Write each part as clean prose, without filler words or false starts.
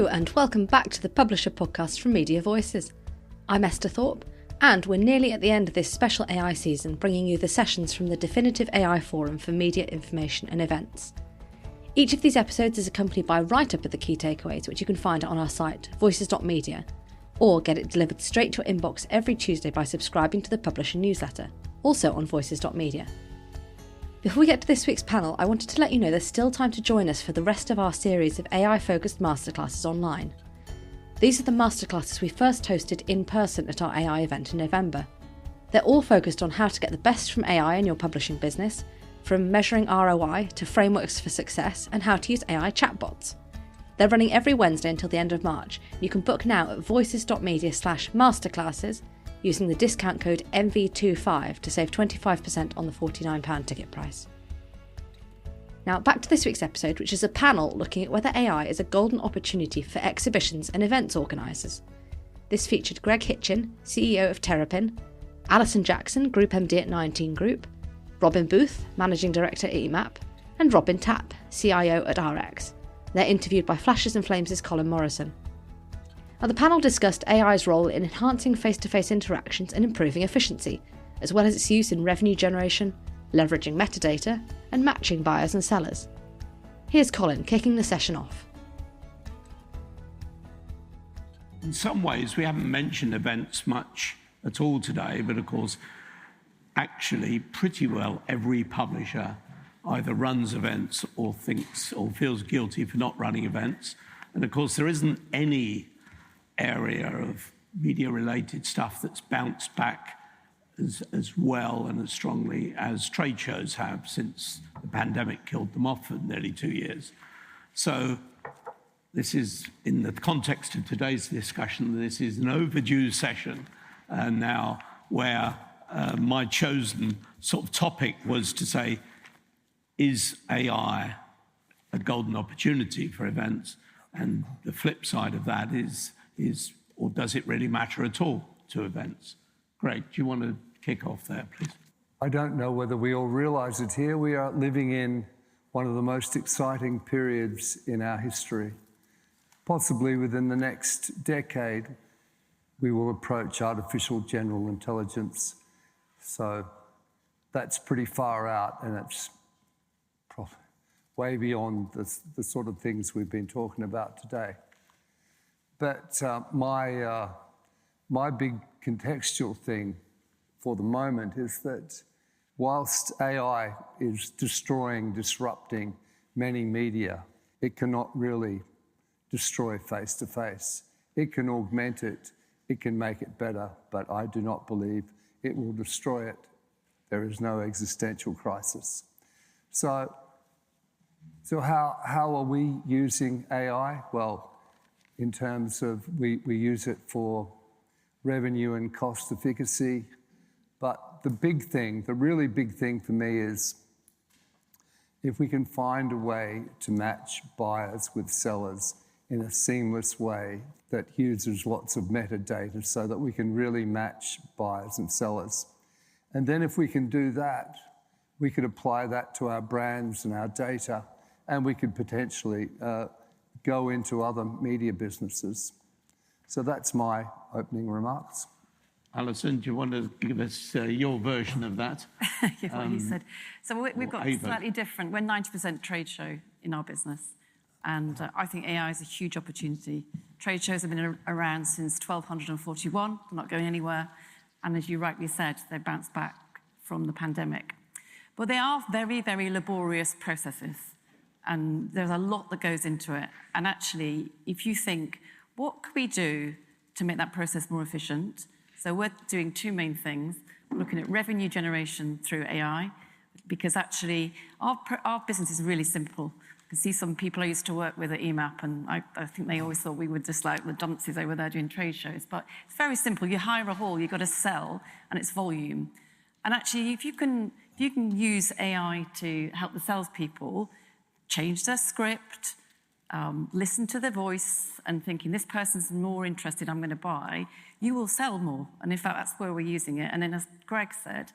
Hello and welcome back to the Publisher Podcast from Media Voices. I'm Esther Thorpe, and we're nearly at the end of this special AI season, bringing you the sessions from the Definitive AI Forum for Media Information and Events. Each of these episodes is accompanied by a write-up of the key takeaways, which you can find on our site, voices.media, or get it delivered straight to your inbox every Tuesday by subscribing to the Publisher newsletter, also on voices.media. Before we get to this week's panel, I wanted to let you know there's still time to join us for the rest of our series of AI-focused masterclasses online. These are the masterclasses we first hosted in person at our AI event in November. They're all focused on how to get the best from AI in your publishing business, from measuring ROI to frameworks for success and how to use AI chatbots. They're running every Wednesday until the end of March. You can book now at voices.media/masterclasses using the discount code MV25 to save 25% on the £49 ticket price. Now back to this week's episode, which is a panel looking at whether AI is a golden opportunity for exhibitions and events organisers. This featured Greg Hitchen, CEO of Terrapinn, Alison Jackson, Group MD at 19 Group, Robin Booth, Managing Director at EMAP, and Robin Tapp, CIO at RX. They're interviewed by Flashes Flames Colin Morrison. Now, the panel discussed AI's role in enhancing face-to-face interactions and improving efficiency, as well as its use in revenue generation, leveraging metadata, and matching buyers and sellers. Here's Colin kicking the session off. In some ways, we haven't mentioned events much at all today, but of course, actually pretty well every publisher either runs events or thinks or feels guilty for not running events. And of course, there isn't any area of media-related stuff that's bounced back as well and as strongly as trade shows have since the pandemic killed them off for nearly 2 years. So this is, in the context of today's discussion, this is an overdue session now where my chosen sort of topic was to say, is AI a golden opportunity for events? And the flip side of that is, or does it really matter at all to events? Greg, do you want to kick off there, please? I don't know whether we all realise it here. We are living in one of the most exciting periods in our history. Possibly within the next decade, we will approach artificial general intelligence. So that's pretty far out, and it's way beyond the sort of things we've been talking about today. But my big contextual thing for the moment is that whilst AI is disrupting many media, it cannot really destroy face-to-face. It can augment it, it can make it better, but I do not believe it will destroy it. There is no existential crisis. So how are we using AI? Well, in terms of we use it for revenue and cost efficacy. But the big thing, the really big thing for me is if we can find a way to match buyers with sellers in a seamless way that uses lots of metadata so that we can really match buyers and sellers. And then if we can do that, we could apply that to our brands and our data, and we could potentially go into other media businesses. So that's my opening remarks. Alison, do you want to give us your version of that? Yeah, what he said. So we've got slightly different. We're 90% trade show in our business. And I think AI is a huge opportunity. Trade shows have been around since 1241. They're not going anywhere. And as you rightly said, they bounced back from the pandemic. But they are very, very laborious processes. And there's a lot that goes into it. And actually, if you think, what could we do to make that process more efficient? So we're doing two main things. We're looking at revenue generation through AI, because actually our business is really simple. I can see some people I used to work with at EMAP, and I think they always thought we were just like the dunces over there doing trade shows. But it's very simple. You hire a hall, you've got to sell, and it's volume. And actually, if you can use AI to help the salespeople change their script, listen to their voice and thinking this person's more interested, I'm going to buy, you will sell more. And in fact, that's where we're using it. And then as Greg said,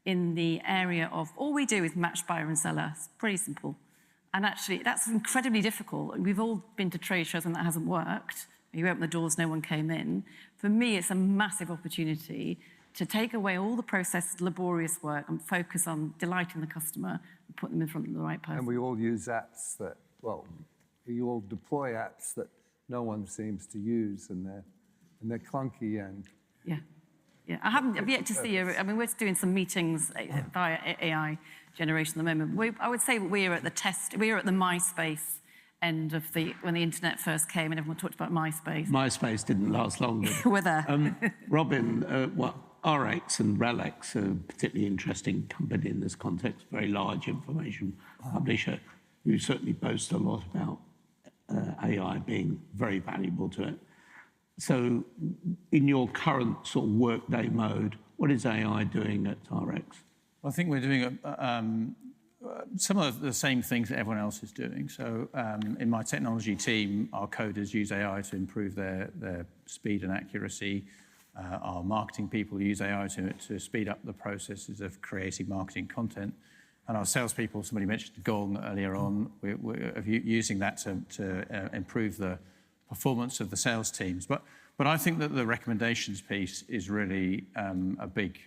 in the area of all we do is match buyer and seller. It's pretty simple. And actually, that's incredibly difficult. We've all been to trade shows and that hasn't worked. You open the doors, no one came in. For me, it's a massive opportunity to take away all the process, laborious work and focus on delighting the customer and put them in front of the right person. And we all use apps that, well, you all deploy apps that no one seems to use, and they're clunky and... Yeah, I've yet to see, we're doing some meetings via AI generation at the moment. I would say we're at the MySpace end of when the internet first came and everyone talked about MySpace. MySpace didn't last long. We're there. Robin, RX and RELX are a particularly interesting company in this context, very large information publisher who certainly boast a lot about AI being very valuable to it. So in your current sort of workday mode, what is AI doing at RX? I think we're doing some of the same things that everyone else is doing. So in my technology team, our coders use AI to improve their speed and accuracy. Our marketing people use AI to speed up the processes of creating marketing content. And our salespeople, somebody mentioned Gong earlier on, we're using that to improve the performance of the sales teams. But I think that the recommendations piece is really a big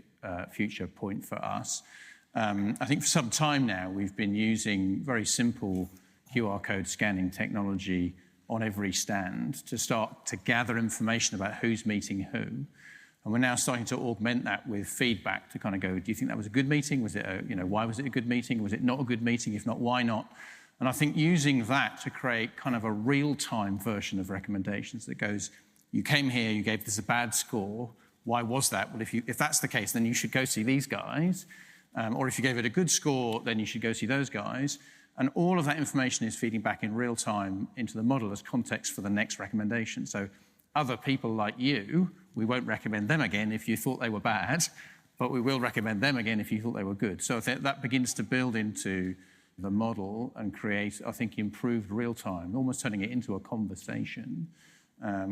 future point for us. I think for some time now, we've been using very simple QR code scanning technology on every stand to start to gather information about who's meeting who. And we're now starting to augment that with feedback to kind of go, do you think that was a good meeting? Was it why was it a good meeting? Was it not a good meeting? If not, why not? And I think using that to create kind of a real-time version of recommendations that goes, you came here, you gave this a bad score. Why was that? Well, if that's the case, then you should go see these guys. Or if you gave it a good score, then you should go see those guys. And all of that information is feeding back in real time into the model as context for the next recommendation. So other people like you, we won't recommend them again if you thought they were bad, but we will recommend them again if you thought they were good. So that begins to build into the model and create, I think, improved real time, almost turning it into a conversation,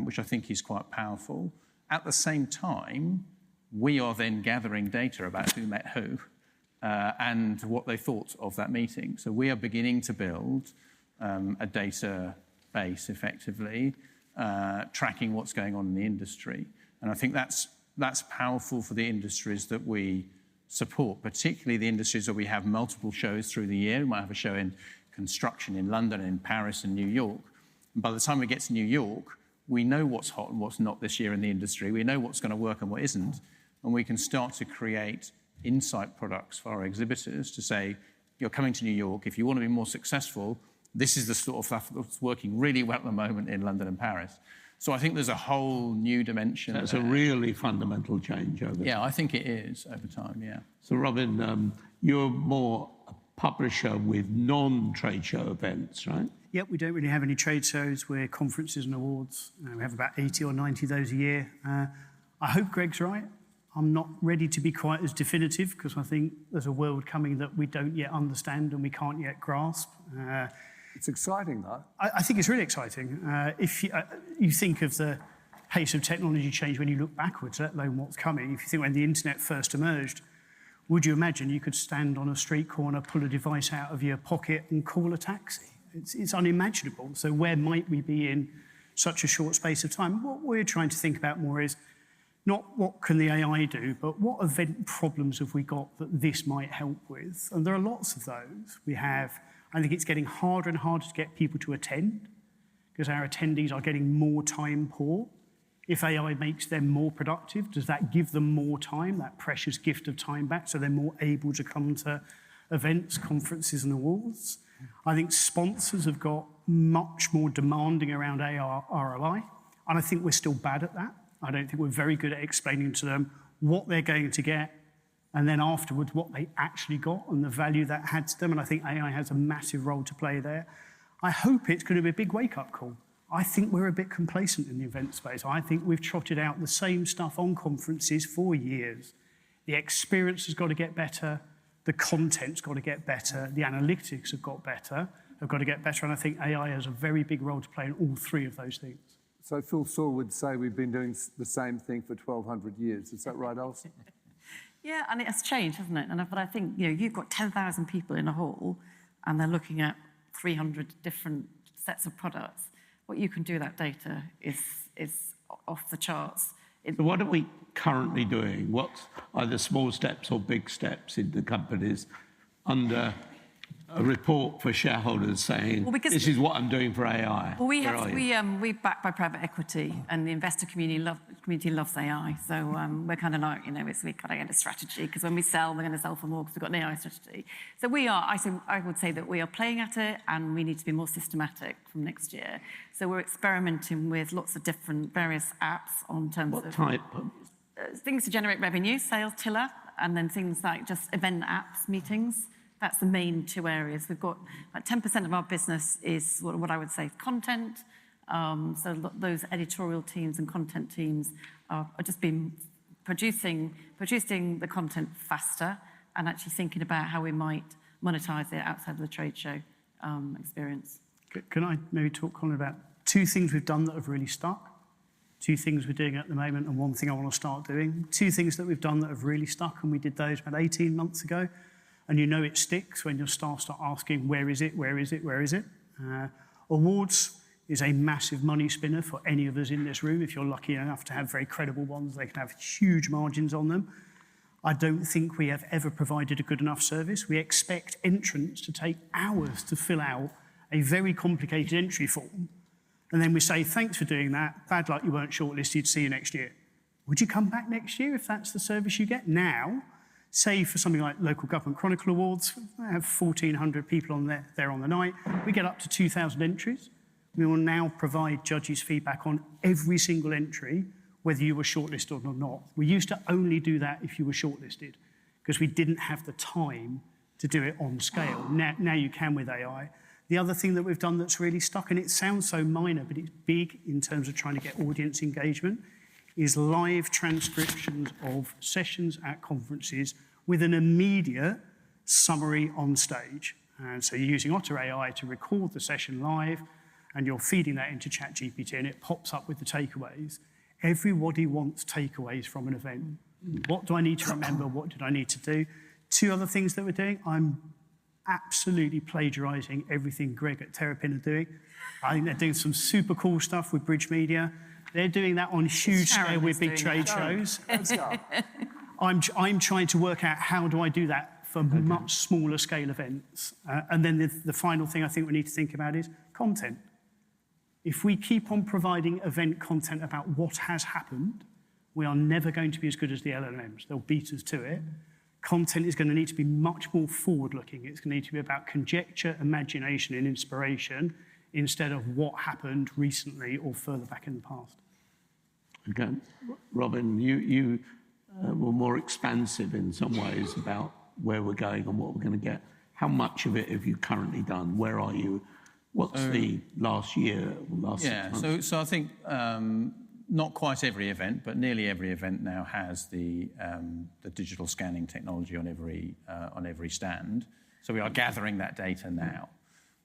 which I think is quite powerful. At the same time, we are then gathering data about who met who and what they thought of that meeting. So we are beginning to build a database, effectively, tracking what's going on in the industry. And I think that's powerful for the industries that we support, particularly the industries where we have multiple shows through the year. We might have a show in construction in London, in Paris and New York. And by the time we get to New York, we know what's hot and what's not this year in the industry. We know what's going to work and what isn't. And we can start to create insight products for our exhibitors to say, you're coming to New York. If you want to be more successful, this is the sort of stuff that's working really well at the moment in London and Paris. So I think there's a whole new dimension. That's a really fundamental change over time. Yeah, I think it is over time, yeah. So Robin, you're more a publisher with non-trade show events, right? Yep, we don't really have any trade shows. We're conferences and awards. We have about 80 or 90 of those a year. I hope Greg's right. I'm not ready to be quite as definitive because I think there's a world coming that we don't yet understand and we can't yet grasp. It's exciting, though. I think it's really exciting. If you think of the pace of technology change when you look backwards, let alone what's coming. If you think when the internet first emerged, would you imagine you could stand on a street corner, pull a device out of your pocket and call a taxi? It's unimaginable. So where might we be in such a short space of time? What we're trying to think about more is not what can the AI do, but what event problems have we got that this might help with? And there are lots of those. I think it's getting harder and harder to get people to attend because our attendees are getting more time poor. If AI makes them more productive, does that give them more time, that precious gift of time back, so they're more able to come to events, conferences and awards? I think sponsors have got much more demanding around AI ROI, and I think we're still bad at that. I don't think we're very good at explaining to them what they're going to get and then afterwards what they actually got and the value that had to them, and I think AI has a massive role to play there. I hope it's going to be a big wake-up call. I think we're a bit complacent in the event space. I think we've trotted out the same stuff on conferences for years. The experience has got to get better. The content's got to get better. The analytics have got to get better. And I think AI has a very big role to play in all three of those things. So Phil Saul would say we've been doing the same thing for 1,200 years. Is that right, Alison? Yeah, and it has changed, hasn't it? But I think you've got 10,000 people in a hall and they're looking at 300 different sets of products. What you can do with that data is off the charts. So what are we currently doing? What's either small steps or big steps in the companies under a report for shareholders saying, this is what I'm doing for AI? Well, we're backed by private equity, and the investor community loves AI. So we're kind of like, we kind of get a strategy, because when we sell, we're going to sell for more because we've got an AI strategy. So I would say that we are playing at it, and we need to be more systematic from next year. So we're experimenting with lots of different various apps on terms of... What type? Things to generate revenue, sales tiller, and then things like just event apps, meetings. That's the main two areas. We've got like 10% of our business is what I would say content. So those editorial teams and content teams are just been producing the content faster and actually thinking about how we might monetize it outside of the trade show experience. Can I maybe talk, Colin, about two things we've done that have really stuck? Two things we're doing at the moment and one thing I want to start doing. Two things that we've done that have really stuck, and we did those about 18 months ago. And it sticks when your staff start asking, where is it, where is it, where is it? Awards is a massive money spinner for any of us in this room. If you're lucky enough to have very credible ones, they can have huge margins on them. I don't think we have ever provided a good enough service. We expect entrants to take hours to fill out a very complicated entry form. And then we say, thanks for doing that. Bad luck, you weren't shortlisted. See you next year. Would you come back next year if that's the service you get? Now, say for something like Local Government Chronicle Awards, I have 1,400 people on there on the night. We get up to 2,000 entries. We will now provide judges' feedback on every single entry, whether you were shortlisted or not. We used to only do that if you were shortlisted, because we didn't have the time to do it on scale. Now you can with AI. The other thing that we've done that's really stuck, and it sounds so minor, but it's big in terms of trying to get audience engagement, is live transcriptions of sessions at conferences with an immediate summary on stage. And so you're using Otter AI to record the session live, and you're feeding that into ChatGPT, and it pops up with the takeaways. Everybody wants takeaways from an event. What do I need to remember? What did I need to do? Two other things that we're doing. I'm absolutely plagiarising everything Greg at Terrapinn are doing. I think they're doing some super cool stuff with Bridge Media. They're doing that on huge scale with big trade shows. I'm trying to work out how do I do that for much smaller scale events. And then the final thing I think we need to think about is content. If we keep on providing event content about what has happened, we are never going to be as good as the LLMs. They'll beat us to it. Content is going to need to be much more forward-looking. It's going to need to be about conjecture, imagination, and inspiration instead of what happened recently or further back in the past. Okay. Robin, you were more expansive in some ways about where we're going and what we're going to get. How much of it have you currently done? Where are you? What's the last year, last 6 months? So I think not quite every event, but nearly every event now has the digital scanning technology on every stand. So we are gathering that data now.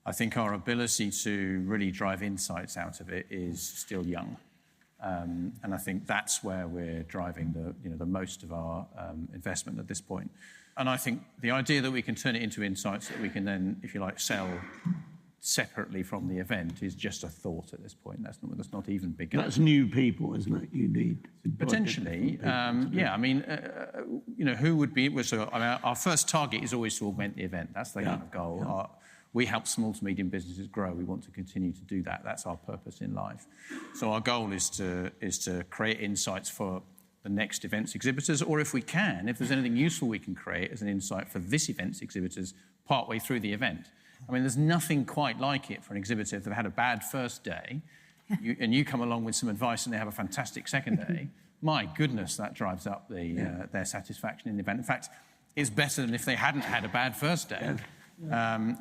I think our ability to really drive insights out of it is still young. And I think that's where we're driving the most of our investment at this point. And I think the idea that we can turn it into insights that we can then, if you like, sell separately from the event is just a thought at this point. That's not even big enough. That's new people, isn't it? You need potentially. Yeah, I mean, who would be? So our first target is always to augment the event. That's the kind of goal. Yeah. We help small to medium businesses grow. We want to continue to do that. That's our purpose in life. So our goal is to create insights for the next event's exhibitors, or if we can, if there's anything useful we can create as an insight for this event's exhibitors partway through the event. I mean, there's nothing quite like it for an exhibitor if they've had a bad first day, and you come along with some advice and they have a fantastic second day. My goodness, that drives up their satisfaction in the event. In fact, it's better than if they hadn't had a bad first day.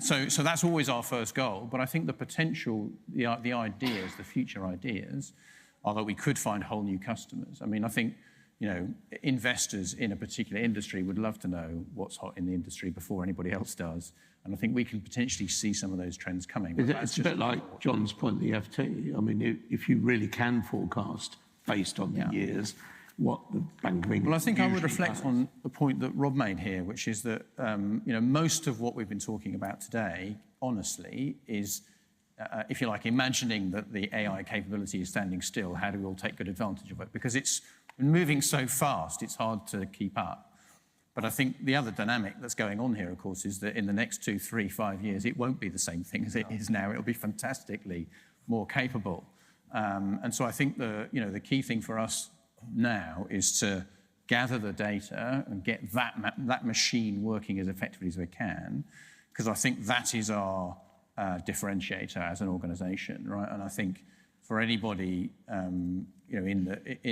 So that's always our first goal. But I think the potential, the ideas, the future ideas, are that we could find whole new customers. I mean, I think, investors in a particular industry would love to know what's hot in the industry before anybody else does. And I think we can potentially see some of those trends coming. It's a bit like John's point, the FT. I mean, if you really can forecast based on the years, what the Bank of England... Well, I think I would reflect on the point that Rob made here, which is that, most of what we've been talking about today honestly, is, if you like, imagining that the AI capability is standing still. How do we all take good advantage of it? Because it's moving so fast, it's hard to keep up. But I think the other dynamic that's going on here, of course, is that in the next 2, 3, 5 years, it won't be the same thing as it is now. It'll be fantastically more capable. And so I think the key thing for us now is to gather the data and get that machine working as effectively as we can, because I think that is our differentiator as an organisation, right? And I think for anybody, in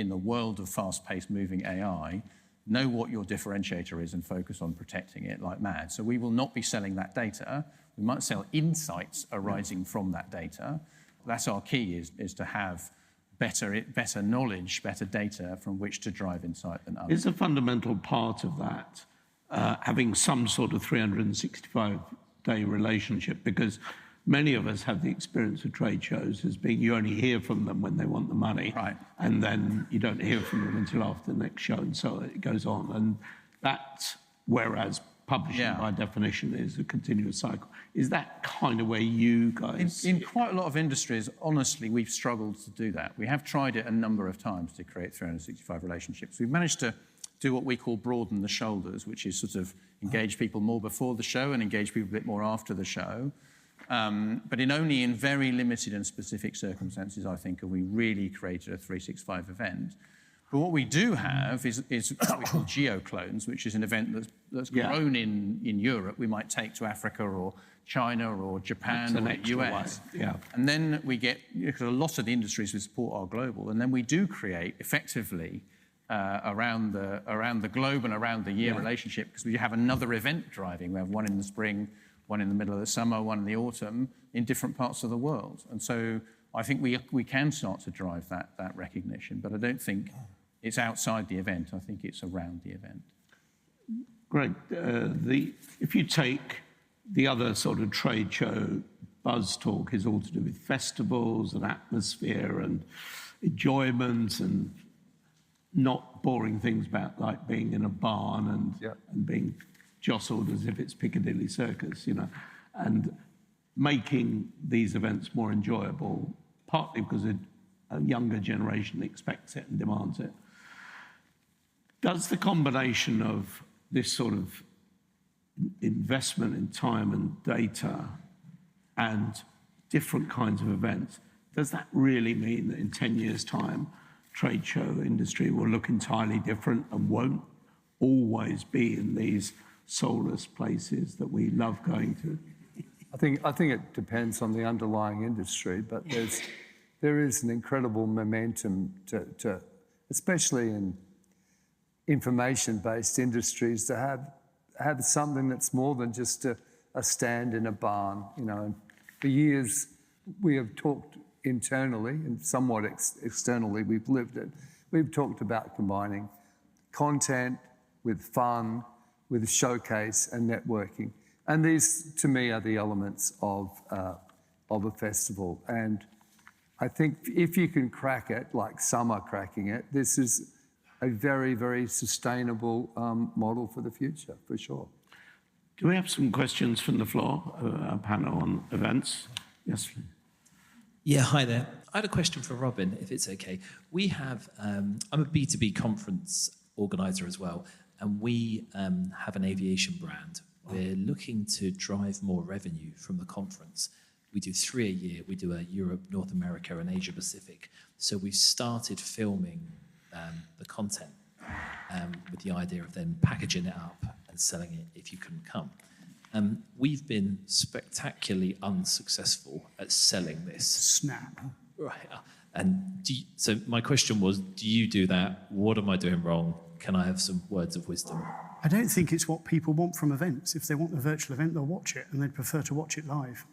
the world of fast-paced moving AI, know what your differentiator is and focus on protecting it like mad. So we will not be selling that data. We might sell insights arising from that data. That's our key, is to have better knowledge, better data from which to drive insight than others. Is a fundamental part of that having some sort of 365-day relationship? Because many of us have the experience of trade shows as being you only hear from them when they want the money, right, and then you don't hear from them until after the next show, and so it goes on. And that, whereas publishing by definition is a continuous cycle. Is that kind of where you guys... In quite a lot of industries, honestly, we've struggled to do that. We have tried it a number of times to create 365 relationships. We've managed to do what we call broaden the shoulders, which is sort of engage people more before the show and engage people a bit more after the show. But only in very limited and specific circumstances, I think, have we really created a 365 event. But what we do have is what we call geoclones, which is an event that's grown in Europe. We might take to Africa or China or Japan or the US. Yeah. And then we get, because a lot of the industries we support are global, and then we do create effectively around the globe and around the year relationship, because we have another event driving. We have one in the spring, one in the middle of the summer, one in the autumn, in different parts of the world. And so I think we can start to drive that recognition, but I don't think it's outside the event. I think it's around the event. Greg, if you take the other sort of trade show buzz talk is all to do with festivals and atmosphere and enjoyment and not boring things about like being in a barn and being jostled as if it's Piccadilly Circus, and making these events more enjoyable, partly because a younger generation expects it and demands it. Does the combination of this sort of investment in time and data and different kinds of events, does that really mean that in 10 years' time, trade show industry will look entirely different and won't always be in these soulless places that we love going to? I think it depends on the underlying industry, but there is an incredible momentum to especially in information-based industries, to have something that's more than just a stand in a barn. And for years we have talked internally and somewhat externally, we've lived it. We've talked about combining content with fun, with showcase and networking. And these, to me, are the elements of a festival. And I think if you can crack it, like some are cracking it, this is a very, very sustainable model for the future, for sure. Do we have some questions from the floor, a panel on events? Yes, please. Yeah, hi there. I had a question for Robin, if it's okay. We have, I'm a B2B conference organiser as well, and we have an aviation brand. We're looking to drive more revenue from the conference. We do 3 a year. We do a Europe, North America, and Asia Pacific. So we started filming the content with the idea of then packaging it up and selling it if you couldn't come. We've been spectacularly unsuccessful at selling this. Snap. Right. And so my question was, do you do that? What am I doing wrong? Can I have some words of wisdom? I don't think it's what people want from events. If they want a virtual event, they'll watch it, and they'd prefer to watch it live.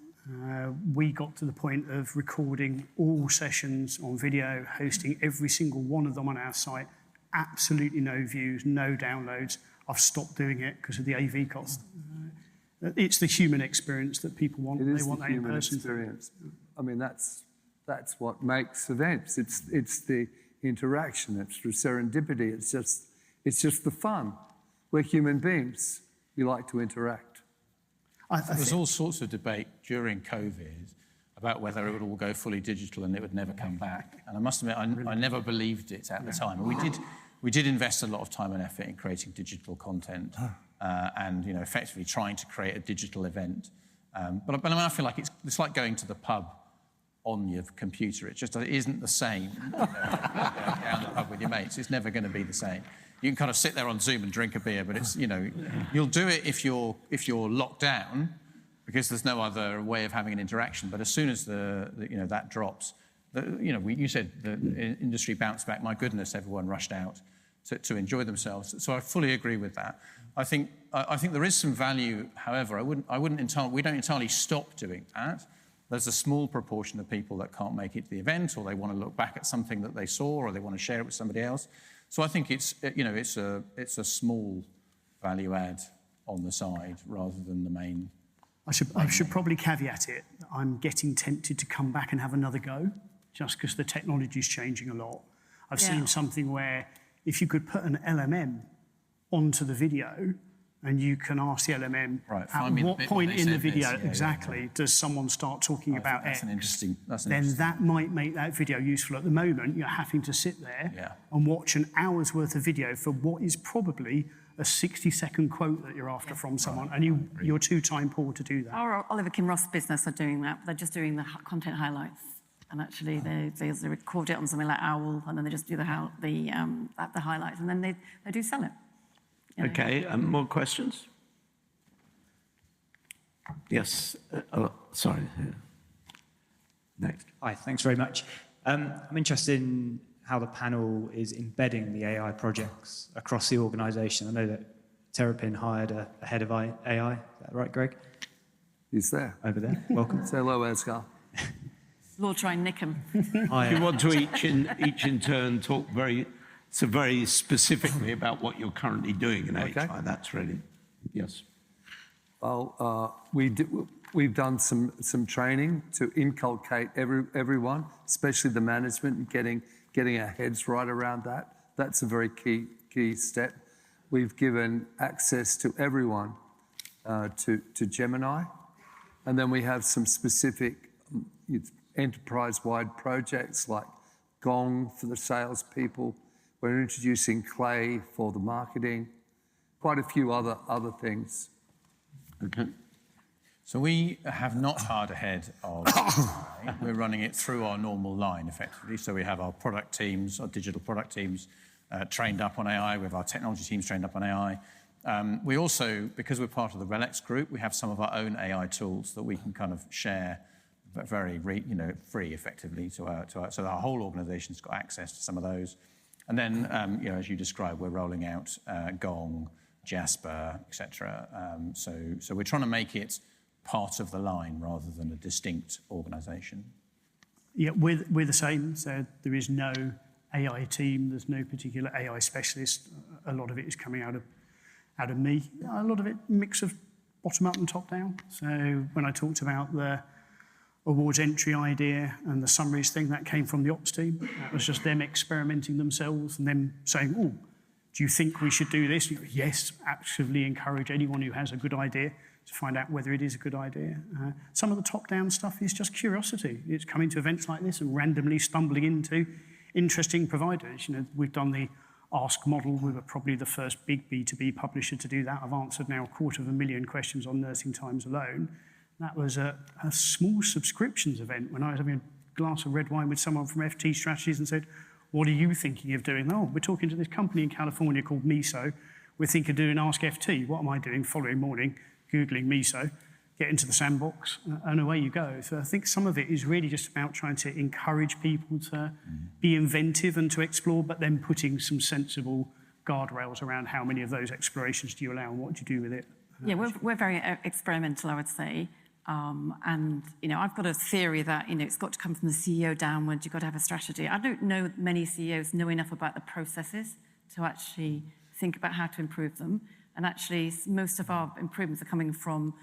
We got to the point of recording all sessions on video, hosting every single one of them on our site. Absolutely no views, no downloads. I've stopped doing it because of the AV cost. It's the human experience that people want. It is they want the that human in person. experience. I mean, that's what makes events. It's the interaction. It's the serendipity. It's just the fun. We're human beings. We like to interact. There's all sorts of debate during COVID about whether it would all go fully digital and it would never come back. And I must admit, I never believed it at the time. We did invest a lot of time and effort in creating digital content and effectively trying to create a digital event. But I mean, I feel like it's like going to the pub on your computer. It isn't the same. Down the pub with your mates, it's never going to be the same. You can kind of sit there on Zoom and drink a beer, but it's you'll do it if you're locked down, because there's no other way of having an interaction. But as soon as that drops, you said the industry bounced back. My goodness, everyone rushed out to enjoy themselves. So I fully agree with that. I think there is some value. However, we don't entirely stop doing that. There's a small proportion of people that can't make it to the event, or they want to look back at something that they saw, or they want to share it with somebody else. So I think it's a small value add on the side rather than the main. I should probably caveat it. I'm getting tempted to come back and have another go, just because the technology is changing a lot. I've seen something where if you could put an LMM onto the video, and you can ask the LMM at what point in the video does someone start talking about X. Then that might make that video useful. At the moment, you're having to sit there and watch an hour's worth of video for what is probably a 60-second quote that you're after from someone, and you're too time poor to do that. Our Oliver Kim Ross business are doing that. They're just doing the content highlights, and actually they record it on something like Owl, and then they just do the highlights, and then they do sell it. Okay, more questions? Yes, sorry. Next. Hi, thanks very much. I'm interested in how the panel is embedding the AI projects across the organisation. I know that Terrapinn hired a head of AI. Is that right, Greg? He's there. Over there. Welcome. Say hello, Edgar. We'll try and nick him. If you want to each in turn talk very specifically about what you're currently doing in AI, that's really, yes. Well, we've done some training to inculcate everyone, especially the management, and getting our heads right around that. That's a very key step. We've given access to everyone to Gemini, and then we have some specific enterprise-wide projects like Gong for the salespeople. We're introducing Clay for the marketing, quite a few other things. Okay. So we have not hired ahead of AI. We're running it through our normal line, effectively. So we have our product teams, our digital product teams, trained up on AI. We have our technology teams trained up on AI. We also, because we're part of the RELX group, we have some of our own AI tools that we can kind of share very free, effectively, so our whole organisation's got access to some of those. And then, as you described, we're rolling out Gong, Jasper, etc. So we're trying to make it part of the line rather than a distinct organisation. Yeah, we're the same. So there is no AI team. There's no particular AI specialist. A lot of it is coming out of me. A lot of it mix of bottom up and top down. So when I talked about the awards entry idea and the summaries thing, that came from the ops team. That was just them experimenting themselves and them saying, oh, do you think we should do this? Yes, actively encourage anyone who has a good idea to find out whether it is a good idea. Some of the top-down stuff is just curiosity. It's coming to events like this and randomly stumbling into interesting providers. We've done the Ask model. We were probably the first big B2B publisher to do that. I've answered now 250,000 questions on nursing times alone. That was a small subscriptions event when I was having a glass of red wine with someone from FT Strategies and said, what are you thinking of doing? Oh, we're talking to this company in California called Miso. We're thinking of doing Ask FT. What am I doing? Following morning, Googling Miso, get into the sandbox, and away you go. So I think some of it is really just about trying to encourage people to be inventive and to explore, but then putting some sensible guardrails around how many of those explorations do you allow and what do you do with it. Yeah, we're very experimental, I would say. And, I've got a theory that, it's got to come from the CEO downwards. You've got to have a strategy. I don't know many CEOs know enough about the processes to actually think about how to improve them. And actually, most of our improvements are coming from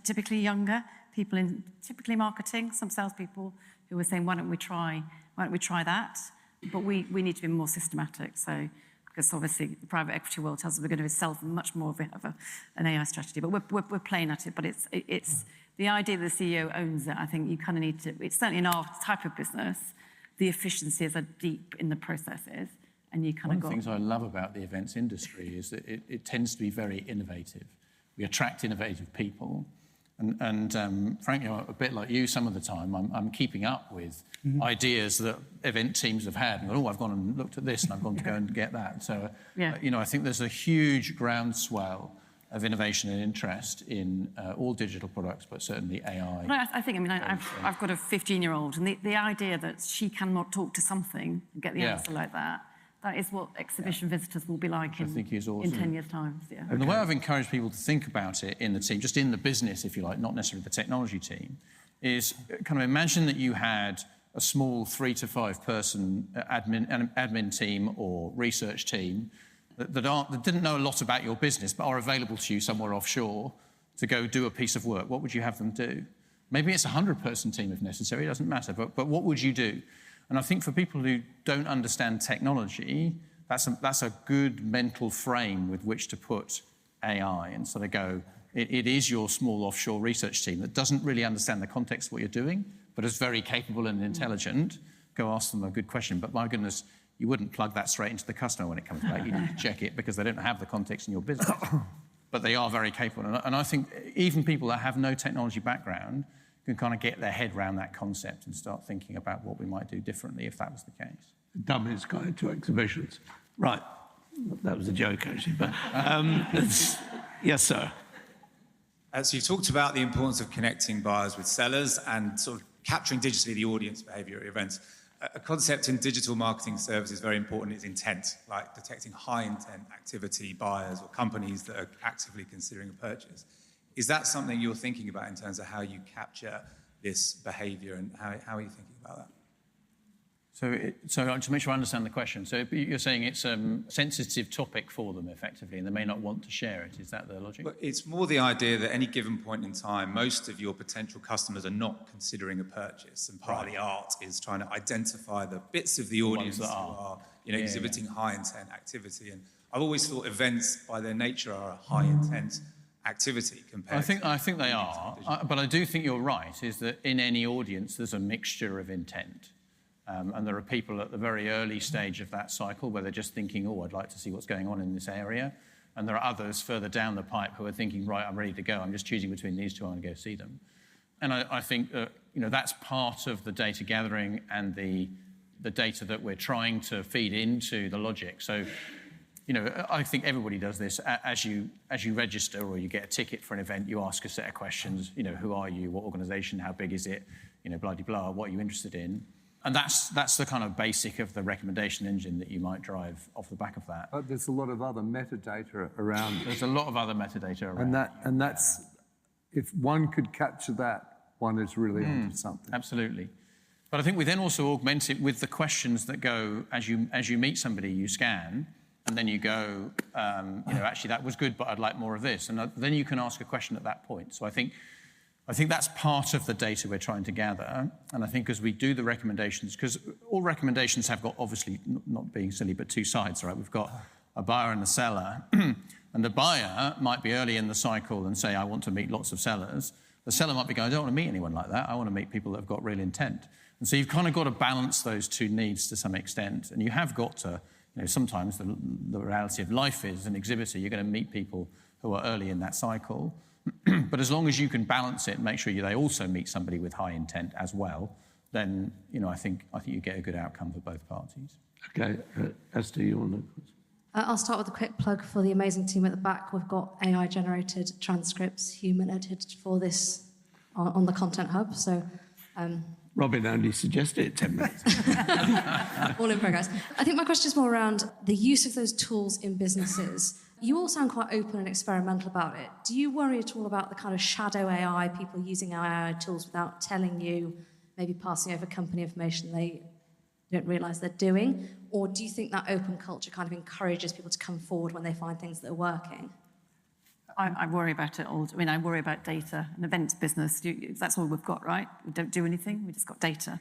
typically younger people in typically marketing, some salespeople who are saying, why don't we try that? But we need to be more systematic. So because obviously the private equity world tells us we're going to sell much more if we have an AI strategy. But we're playing at it. But it's the idea that the CEO owns it. I think you kind of need to. It's certainly in our type of business, the efficiencies are deep in the processes, and you kind One of of the things I love about the events industry is that it tends to be very innovative. We attract innovative people. And frankly, a bit like you, some of the time, I'm keeping up with ideas that event teams have had. And I've gone and looked at this, and I've gone to go and get that. So, I think there's a huge groundswell of innovation and interest in all digital products, but certainly AI. No, I've got a 15-year-old, and the idea that she cannot talk to something and get the answer like that is what exhibition visitors will be like in 10 years' time. Yeah. And the way I've encouraged people to think about it in the team, just in the business, if you like, not necessarily the technology team, is kind of imagine that you had a small 3 to 5 person admin team or research team that didn't know a lot about your business but are available to you somewhere offshore to go do a piece of work. What would you have them do? Maybe it's a 100-person team if necessary, it doesn't matter, but what would you do? And I think for people who don't understand technology, that's a good mental frame with which to put AI. And so they go, it is your small offshore research team that doesn't really understand the context of what you're doing, but is very capable and intelligent. Go ask them a good question. But my goodness, you wouldn't plug that straight into the customer when it comes back. You need to check it because they don't have the context in your business. But they are very capable. And I think even people that have no technology background can kind of get their head around that concept and start thinking about what we might do differently if that was the case. Dummy's Guide to Exhibitions. Right. That was a joke, actually. But yes, sir. So you've talked about the importance of connecting buyers with sellers and sort of capturing digitally the audience behaviour at events. A concept in digital marketing services very important is intent, like detecting high intent activity, buyers or companies that are actively considering a purchase. Is that something you're thinking about in terms of how you capture this behaviour, and how are you thinking about that? So to make sure I understand the question, so you're saying it's a sensitive topic for them, effectively, and they may not want to share it. Is that the logic? Well, it's more the idea that at any given point in time, most of your potential customers are not considering a purchase, and part of the art is trying to identify the bits of the audience that are exhibiting high intent activity. And I've always thought events, by their nature, are a high intent activity compared I think they are, but I do think you're right, is that in any audience there's a mixture of intent. And there are people at the very early stage of that cycle where they're just thinking, I'd like to see what's going on in this area. And there are others further down the pipe who are thinking, right, I'm ready to go. I'm just choosing between these two, I want to go see them. And I think that, that's part of the data gathering and the data that we're trying to feed into the logic. So, I think everybody does this. As you register or you get a ticket for an event, you ask a set of questions. Who are you? What organisation? How big is it? Blah, blah, blah. What are you interested in? And that's the kind of basic of the recommendation engine that you might drive off the back of that. But there's a lot of other metadata around it. There's a lot of other metadata around and that's if one could capture that, one is really onto something. Absolutely. But I think we then also augment it with the questions that go as you meet somebody, you scan. And then you go, actually, that was good, but I'd like more of this. And then you can ask a question at that point. So I think that's part of the data we're trying to gather. And I think as we do the recommendations, because all recommendations have got, obviously, not being silly, but two sides, right? We've got a buyer and a seller. And the buyer might be early in the cycle and say, I want to meet lots of sellers. The seller might be going, I don't want to meet anyone like that. I want to meet people that have got real intent. And so you've kind of got to balance those two needs to some extent. And you have got to... sometimes the reality of life is, as an exhibitor, you're going to meet people who are early in that cycle. But as long as you can balance it and make sure they also meet somebody with high intent as well, then, I think you get a good outcome for both parties. Okay. Esther, you want to... I'll start with a quick plug for the amazing team at the back. We've got AI-generated transcripts, human-edited for this on the Content Hub. So... Robin only suggested 10 minutes. All in progress. I think my question is more around the use of those tools in businesses. You all sound quite open and experimental about it. Do you worry at all about the kind of shadow AI, people using AI tools without telling you, maybe passing over company information they don't realise they're doing? Or do you think that open culture kind of encourages people to come forward when they find things that are working? I worry about it all. I worry about data. An events business, that's all we've got, right? We don't do anything, we just got data.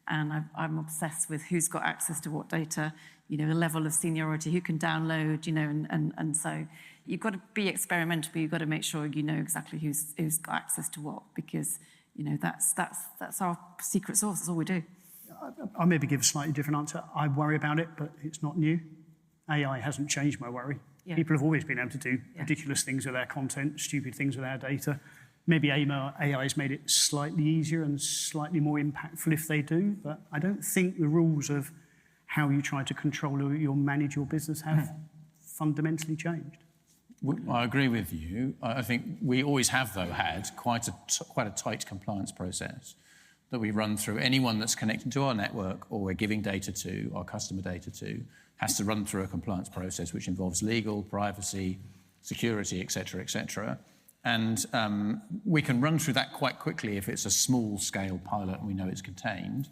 And I'm obsessed with who's got access to what data. a level of seniority, who can download, and so you've got to be experimental, but you've got to make sure you know exactly who's got access to what, because that's our secret sauce. That's all we do. I'll maybe give a slightly different answer. I worry about it, but it's not new. AI hasn't changed my worry. Yeah. People have always been able to do ridiculous things with our content, stupid things with our data. Maybe AI has made it slightly easier and slightly more impactful if they do, but I don't think the rules of how you try to control or manage your business have fundamentally changed. I agree with you. I think we always have, though, had quite a tight compliance process that we run through. Anyone that's connected to our network or we're giving data to, our customer data to, has to run through a compliance process which involves legal, privacy, security, et cetera, and we can run through that quite quickly if it's a small-scale pilot and we know it's contained.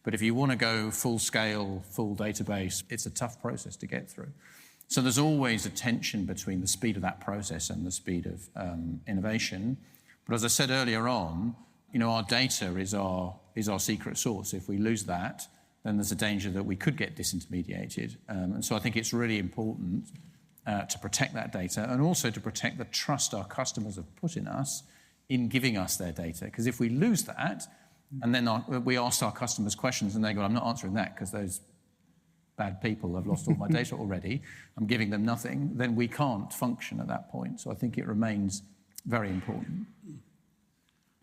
But if you want to go full-scale, full database, it's a tough process to get through. So there's always a tension between the speed of that process and the speed of innovation. But as I said earlier on, our data is our secret sauce. If we lose that, then there's a danger that we could get disintermediated. And so I think it's really important to protect that data and also to protect the trust our customers have put in us in giving us their data. Because if we lose that, and then we ask our customers questions and they go, I'm not answering that because those bad people have lost all my data already, I'm giving them nothing, then we can't function at that point. So I think it remains very important.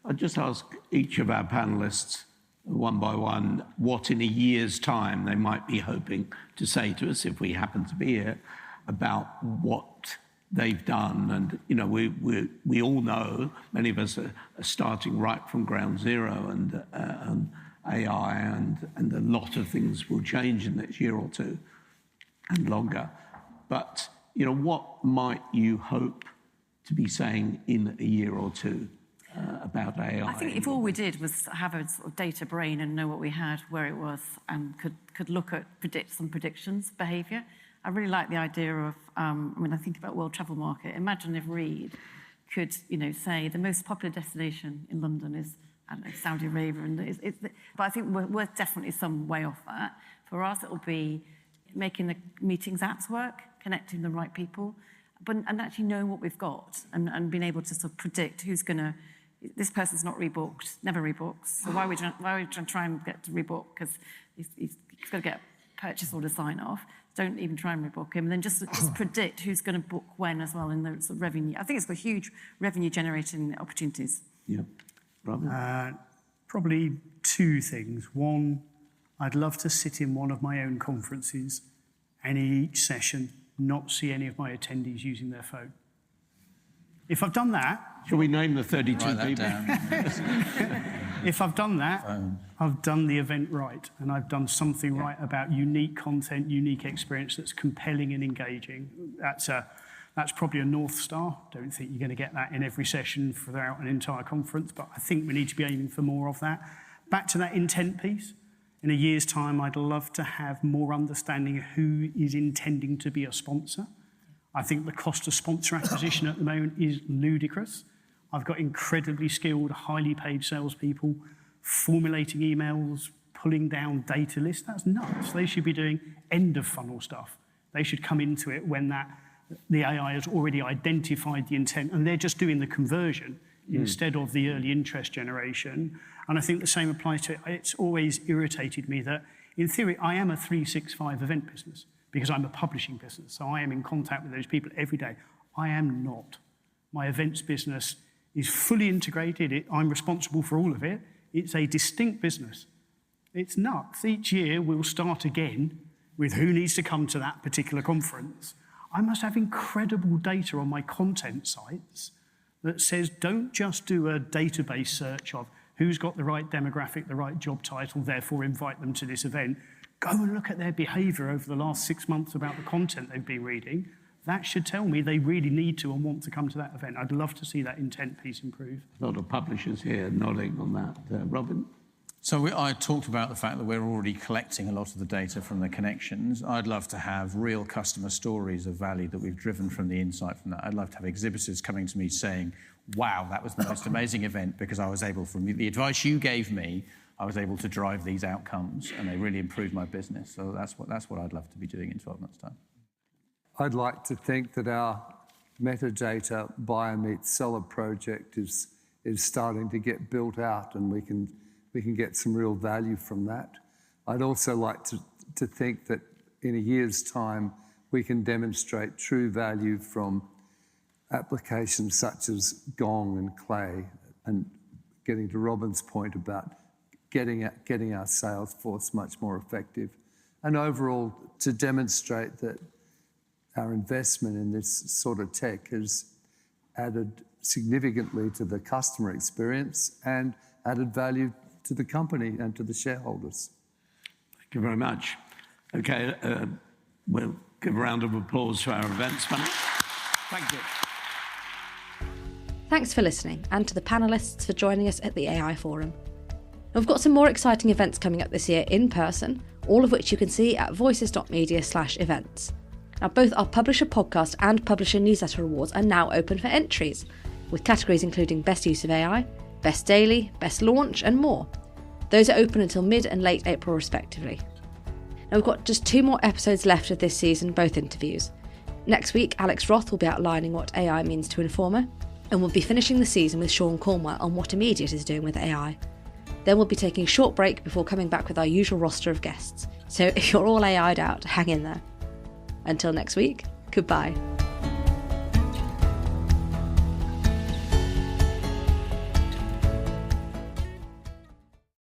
I'd just ask each of our panellists, one by one, what in a year's time they might be hoping to say to us, if we happen to be here, about what they've done. And, we all know, many of us are starting right from ground zero, and AI and a lot of things will change in the next year or two and longer. But, what might you hope to be saying in a year or two about AI? I think if all we did was have a sort of data brain and know what we had, where it was, and could look at some predictions, behaviour. I really like the idea of, when I think about World Travel Market, imagine if Reed could, say the most popular destination in London is, I don't know, Saudi Arabia. But I think we're definitely some way off that. For us, it'll be making the meetings apps work, connecting the right people, and actually knowing what we've got and being able to sort of predict who's going to, this person's not rebooked, never rebooks. So why are we trying to try and get to rebook? Because he's got to get a purchase order sign off. Don't even try and rebook him. And then just predict who's going to book when as well in the sort of revenue. I think it's got huge revenue generating opportunities. Yeah. Robin? Probably two things. One, I'd love to sit in one of my own conferences and in each session not see any of my attendees using their phone. If I've done that... Shall we name the 32 Write that people? down. If I've done that, I've done the event right, and I've done something right about unique content, unique experience that's compelling and engaging. That's probably a North Star. Don't think you're going to get that in every session throughout an entire conference, but I think we need to be aiming for more of that. Back to that intent piece. In a year's time, I'd love to have more understanding of who is intending to be a sponsor. I think the cost of sponsor acquisition at the moment is ludicrous. I've got incredibly skilled, highly paid salespeople formulating emails, pulling down data lists. That's nuts. They should be doing end of funnel stuff. They should come into it when the AI has already identified the intent and they're just doing the conversion instead of the early interest generation. And I think the same applies to it. It's always irritated me that, in theory, I am a 365 event business because I'm a publishing business. So I am in contact with those people every day. I am not. My events business is fully integrated. I'm responsible for all of it. It's a distinct business. It's nuts. Each year we'll start again with who needs to come to that particular conference. I must have incredible data on my content sites that says don't just do a database search of who's got the right demographic, the right job title, therefore invite them to this event. Go and look at their behaviour over the last 6 months about the content they've been reading. That should tell me they really need to and want to come to that event. I'd love to see that intent piece improve. A lot of publishers here nodding on that. Robin? So I talked about the fact that we're already collecting a lot of the data from the connections. I'd love to have real customer stories of value that we've driven from the insight from that. I'd love to have exhibitors coming to me saying, wow, that was the most amazing event because I was able, from the advice you gave me, I was able to drive these outcomes, and they really improved my business. So that's what I'd love to be doing in 12 months' time. I'd like to think that our metadata buyer meets seller project is starting to get built out, and we can get some real value from that. I'd also like to think that in a year's time we can demonstrate true value from applications such as Gong and Clay, and getting to Robin's point about getting our sales force much more effective, and overall to demonstrate that our investment in this sort of tech has added significantly to the customer experience and added value to the company and to the shareholders. Thank you very much. Okay, we'll give a round of applause to our events panel. Thank you. Thanks for listening, and to the panellists for joining us at the AI Forum. We've got some more exciting events coming up this year in person, all of which you can see at voices.media/events. Now, both our Publisher Podcast and Publisher Newsletter Awards are now open for entries, with categories including Best Use of AI, Best Daily, Best Launch, and more. Those are open until mid and late April respectively. Now, we've got just 2 more episodes left of this season, both interviews. Next week, Alex Roth will be outlining what AI means to Informer, and we'll be finishing the season with Sean Cornwell on what Immediate is doing with AI. Then we'll be taking a short break before coming back with our usual roster of guests. So if you're all AI'd out, hang in there. Until next week, goodbye.